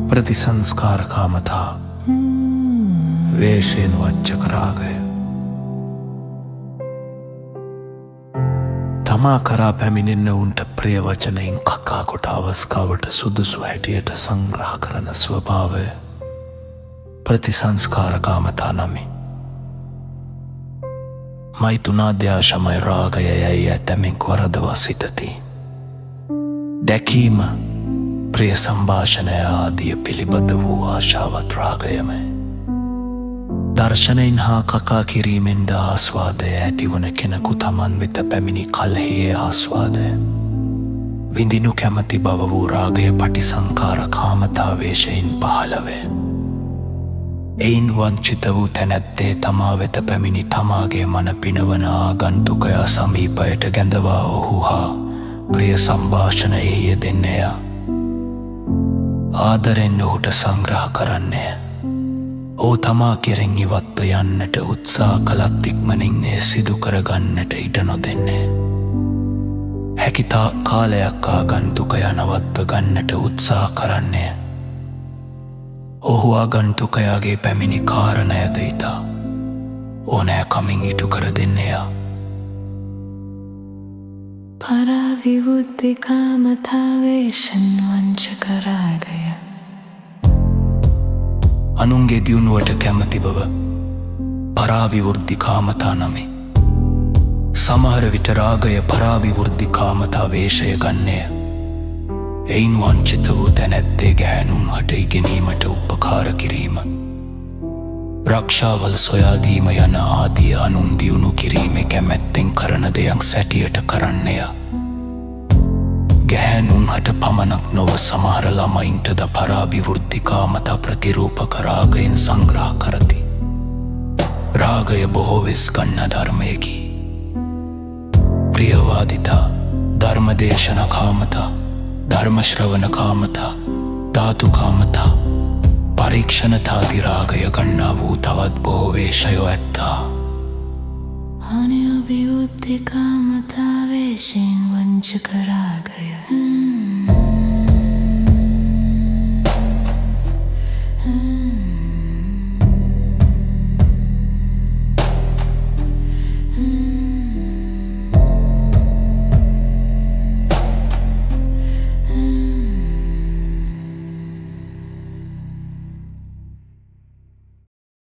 प्रतिसंस्कार कामता वेशेन वच्चक रागය තමා කරා පැමිණෙන්න උන්ට ප්‍රිය වචනයෙන් කකා කොට අවස්ථාවට සුදුසු හැටියට සංග්‍රහ කරන ස්වභාවය ප්‍රතිසංස්කාර කාමතා නමි. මෛතුනාද්‍යාශමය රාගය යැයි ඇතැමින් වරදවා සිතති. දැකීම ප්‍රිය සම්භාෂණය ආදිය පිළිබඳ වූ ආශාවත් රාගයමයි. දර්ශනයෙන් හා කකා කිරීමෙන්ද ආස්වාදය ඇතිවන කෙනෙකු තමන් වෙත පැමිණි කල්හියේ ආස්වාදය විඳිනු කැමති බව වූ රාගය පටිසංකාර කාමතාවේශයෙන් පහළවේ. එයින් වංචිත වූ තැනැත්තේ තමා වෙත පැමිණි තමාගේ මන පිනවන ආගන්තුකයා සමීපයට ගැඳවා ඔහු හා ප්‍රිය සම්භාෂණයේ යෙදෙන්නේය. ආදරෙන් ඔහුට සංග්‍රහ කරන්නේ ඔහු තමා කෙරෙන් ඉවත්ව යන්නට උත්සාහ කළත් ඉක්මනින් එය සිදු කරගන්නට ඉඩ නොදෙන්නේ. හැකිතා කාලයක් ආගන්තුකයා නවත්ව ගන්නට උත්සාහ කරන්නේ. ඔහු ආගන්තුකයාගේ පැමිණි කාරණයද ඉතා ඕනෑ කමින් ඉටු කර දෙන්නේය. පරාවිවුද්ධි කාමතාවේශන් වංචක රාගය අනුන්ගේ දියුණුවට කැමති බව පරාවිවෘද්ධි කාමතා නමි. සමහර විට රාගය පරාවිවෘද්ධි කාමතා වේශය ගන්නේය. එයින් වංචිත වූ තැනැත්තේ ගැහැණුම් හට ඉගෙනීමට උපකාර කිරීම, රක්ෂාවල් සොයාදීම යන ආදිය අනුන් දියුණු කිරීමේ කැමැත්තෙන් කරන දෙයක් සැටියට කරන්නේය. ගැහැණුම් හට පමණක් නොව සමහර ළමයින්ටද පරාභිවෘද්ධි කාමතා ප්‍රතිරූපක රාගයෙන් සංග්‍රහ කරති. රාගය බොහෝ වෙස් ගන්න ධර්මයකි. ප්‍රියවාදිතා, ධර්මදේශන කාමතා, ධර්මශ්‍රවණ කාමතා, ධාතු කාමතා, පරීක්ෂණතාදි රාගය ගන්නා වූ තවත් බොහෝ වේශයෝ ඇත්තා. අනව්‍යුද්ධි කාමතාවේශයෙන් වංචක රාගය Hmm.